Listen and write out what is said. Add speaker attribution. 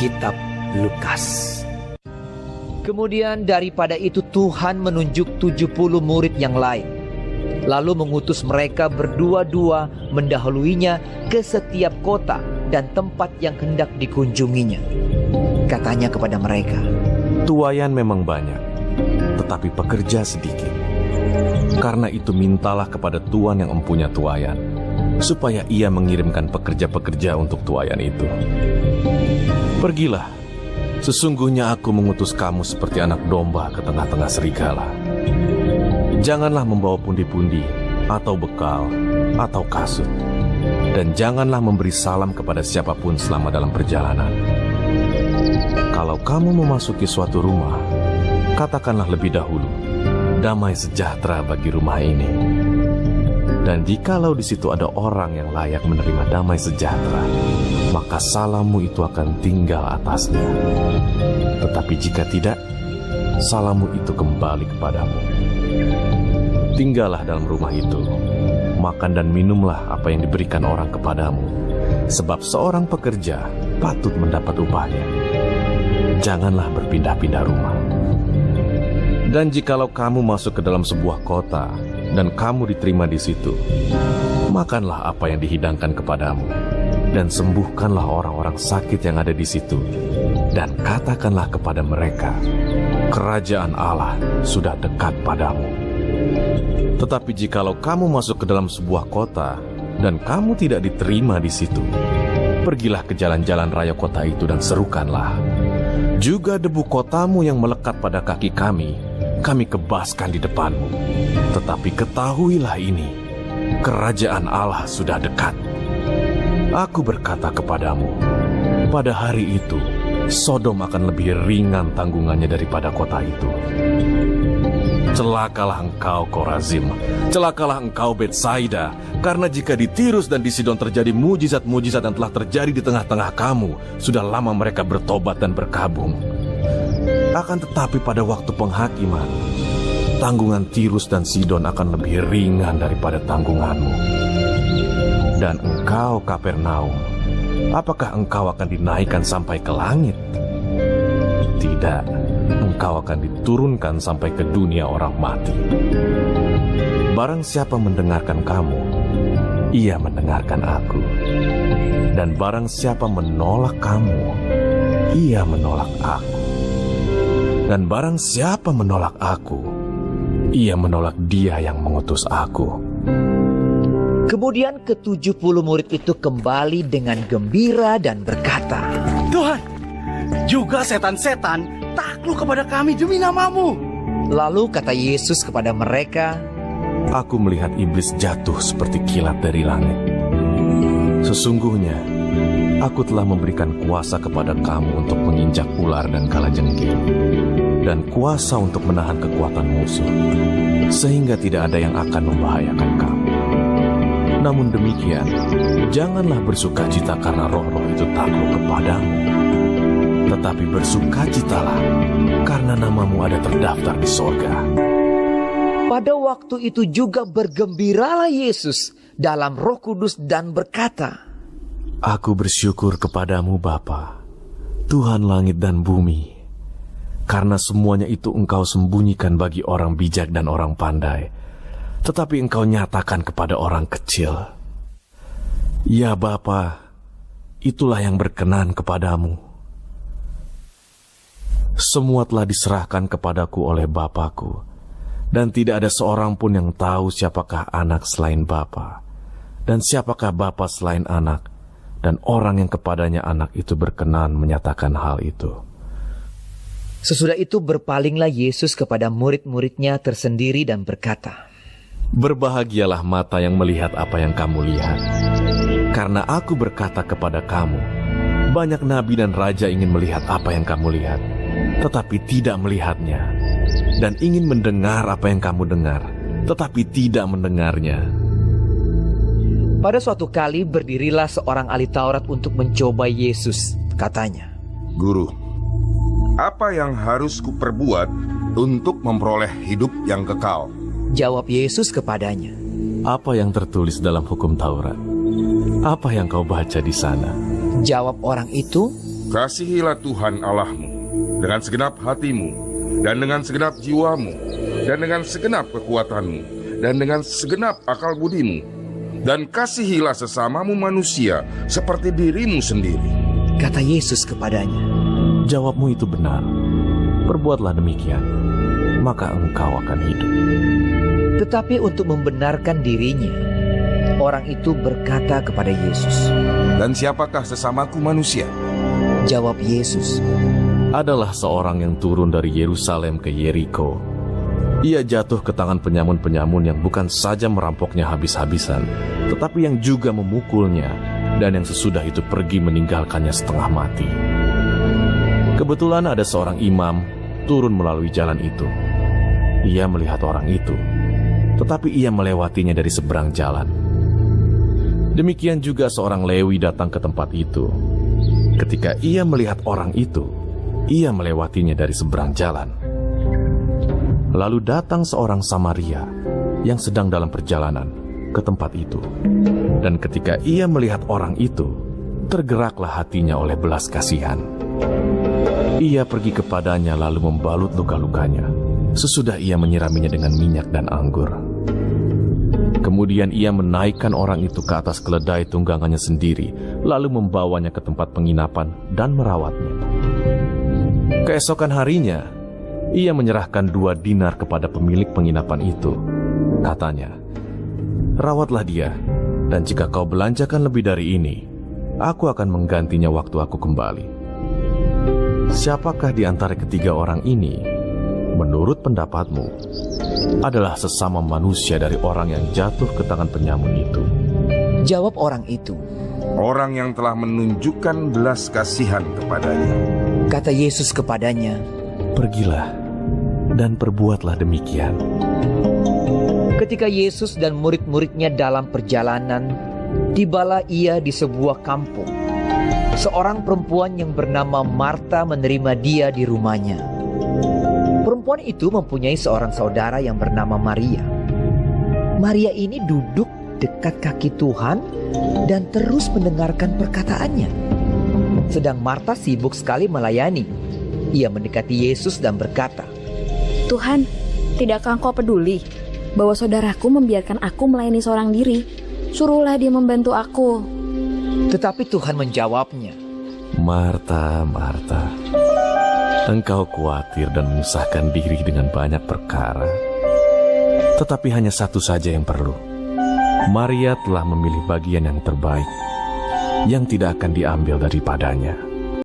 Speaker 1: kitab Lukas. Kemudian daripada itu Tuhan menunjuk 70 murid yang lain, lalu mengutus mereka berdua-dua mendahuluinya ke setiap kota dan tempat yang hendak dikunjunginya. Katanya kepada mereka,
Speaker 2: "Tuaian memang banyak, tetapi pekerja sedikit. Karena itu mintalah kepada Tuan yang mempunyai tuaian, supaya ia mengirimkan pekerja-pekerja untuk tuaian itu. Pergilah, sesungguhnya aku mengutus kamu seperti anak domba ke tengah-tengah serigala. Janganlah membawa pundi-pundi, atau bekal, atau kasut. Dan janganlah memberi salam kepada siapapun selama dalam perjalanan. Kalau kamu memasuki suatu rumah, katakanlah lebih dahulu, 'Damai sejahtera bagi rumah ini.' Dan jikalau di situ ada orang yang layak menerima damai sejahtera, maka salammu itu akan tinggal atasnya. Tetapi jika tidak, salammu itu kembali kepadamu. Tinggallah dalam rumah itu, makan dan minumlah apa yang diberikan orang kepadamu, sebab seorang pekerja patut mendapat upahnya. Janganlah berpindah-pindah rumah. Dan jikalau kamu masuk ke dalam sebuah kota, dan kamu diterima di situ, makanlah apa yang dihidangkan kepadamu, dan sembuhkanlah orang-orang sakit yang ada di situ, dan katakanlah kepada mereka, 'Kerajaan Allah sudah dekat padamu.' Tetapi jikalau kamu masuk ke dalam sebuah kota, dan kamu tidak diterima di situ, pergilah ke jalan-jalan raya kota itu dan serukanlah, 'Juga debu kotamu yang melekat pada kaki kami kebaskan di depanmu. Tetapi ketahuilah ini, kerajaan Allah sudah dekat. Aku berkata kepadamu, pada hari itu, Sodom akan lebih ringan tanggungannya daripada kota itu. Celakalah engkau, Korazim. Celakalah engkau, Betsaida. Karena jika di Tirus dan di Sidon terjadi mujizat-mujizat yang telah terjadi di tengah-tengah kamu, sudah lama mereka bertobat dan berkabung. Akan tetapi pada waktu penghakiman, tanggungan Tirus dan Sidon akan lebih ringan daripada tanggunganmu. Dan engkau, Kapernaum, apakah engkau akan dinaikkan sampai ke langit? Tidak, engkau akan diturunkan sampai ke dunia orang mati. Barang siapa mendengarkan kamu, ia mendengarkan aku. Dan barang siapa menolak kamu, ia menolak aku. Dan barang siapa menolak aku, ia menolak Dia yang mengutus aku."
Speaker 1: Kemudian ke-70 murid itu kembali dengan gembira dan berkata,
Speaker 3: "Tuhan, juga setan-setan takluk kepada kami demi nama-Mu."
Speaker 1: Lalu kata Yesus kepada mereka,
Speaker 2: Aku melihat iblis jatuh seperti kilat dari langit. Sesungguhnya, aku telah memberikan kuasa kepada kamu untuk menginjak ular dan kalajengking, dan kuasa untuk menahan kekuatan musuh, sehingga tidak ada yang akan membahayakan kamu. Namun demikian, janganlah bersukacita karena roh-roh itu takluk kepadamu, tetapi bersukacitalah karena namamu ada terdaftar di sorga.
Speaker 1: pada waktu itu juga bergembiralah Yesus dalam Roh Kudus dan berkata,
Speaker 2: Aku bersyukur kepadamu Bapa, Tuhan langit dan bumi, karena semuanya itu Engkau sembunyikan bagi orang bijak dan orang pandai, tetapi Engkau nyatakan kepada orang kecil. Ya Bapa, itulah yang berkenan kepadamu. Semua telah diserahkan kepadaku oleh Bapakku, dan tidak ada seorang pun yang tahu siapakah anak selain Bapa, dan siapakah Bapa selain anak, dan orang yang kepadanya anak itu berkenan menyatakan hal itu.
Speaker 1: Sesudah itu berpalinglah Yesus kepada murid-muridnya tersendiri dan berkata,
Speaker 2: Berbahagialah mata yang melihat apa yang kamu lihat. Karena aku berkata kepada kamu, banyak nabi dan raja ingin melihat apa yang kamu lihat, tetapi tidak melihatnya, dan ingin mendengar apa yang kamu dengar, tetapi tidak mendengarnya.
Speaker 1: Pada suatu kali berdirilah seorang ahli Taurat untuk mencoba Yesus. Katanya,
Speaker 4: Guru, apa yang harus kuperbuat untuk memperoleh hidup yang kekal?
Speaker 1: Jawab Yesus kepadanya,
Speaker 2: Apa yang tertulis dalam hukum Taurat? Apa yang kau baca di sana?
Speaker 1: Jawab orang itu,
Speaker 4: Kasihilah Tuhan Allahmu dengan segenap hatimu, dan dengan segenap jiwamu, dan dengan segenap kekuatanmu, dan dengan segenap akal budimu. Dan kasihilah sesamamu manusia seperti dirimu sendiri.
Speaker 1: Kata Yesus kepadanya.
Speaker 2: Jawabmu itu benar. Perbuatlah demikian, maka engkau akan hidup.
Speaker 1: Tetapi untuk membenarkan dirinya, orang itu berkata kepada Yesus.
Speaker 4: Dan siapakah sesamaku manusia?
Speaker 1: Jawab Yesus.
Speaker 2: Adalah seorang yang turun dari Yerusalem ke Yeriko. Ia jatuh ke tangan penyamun-penyamun yang bukan saja merampoknya habis-habisan, tetapi yang juga memukulnya, dan yang sesudah itu pergi meninggalkannya setengah mati. Kebetulan ada seorang imam turun melalui jalan itu. Ia melihat orang itu, tetapi ia melewatinya dari seberang jalan. Demikian juga seorang Lewi datang ke tempat itu. Ketika ia melihat orang itu, ia melewatinya dari seberang jalan. Lalu datang seorang Samaria yang sedang dalam perjalanan ke tempat itu. Dan ketika ia melihat orang itu, tergeraklah hatinya oleh belas kasihan. Ia pergi kepadanya lalu membalut luka-lukanya. Sesudah ia menyiraminya dengan minyak dan anggur. Kemudian ia menaikkan orang itu ke atas keledai tunggangannya sendiri, lalu membawanya ke tempat penginapan dan merawatnya. Keesokan harinya, ia menyerahkan 2 dinar kepada pemilik penginapan itu. Katanya, "Rawatlah dia, dan jika kau belanjakan lebih dari ini, aku akan menggantinya waktu aku kembali." Siapakah di antara ketiga orang ini, menurut pendapatmu, adalah sesama manusia dari orang yang jatuh ke tangan penyamun itu?
Speaker 1: Jawab orang itu.
Speaker 4: Orang yang telah menunjukkan belas kasihan kepadanya.
Speaker 1: Kata Yesus kepadanya.
Speaker 2: Pergilah dan perbuatlah demikian.
Speaker 1: Ketika Yesus dan murid-muridnya dalam perjalanan, tibalah ia di sebuah kampung. Seorang perempuan yang bernama Marta menerima dia di rumahnya. Perempuan itu mempunyai seorang saudara yang bernama Maria. Maria ini duduk dekat kaki Tuhan dan terus mendengarkan perkataannya. Sedang Marta sibuk sekali melayani. Ia mendekati Yesus dan berkata,
Speaker 5: "Tuhan, tidakkah Engkau peduli bahwa saudaraku membiarkan aku melayani seorang diri? Suruhlah dia membantu aku."
Speaker 1: Tetapi Tuhan menjawabnya,
Speaker 2: Marta, Marta, engkau khawatir dan menyusahkan diri dengan banyak perkara. Tetapi hanya satu saja yang perlu. Maria telah memilih bagian yang terbaik, yang tidak akan diambil daripadanya.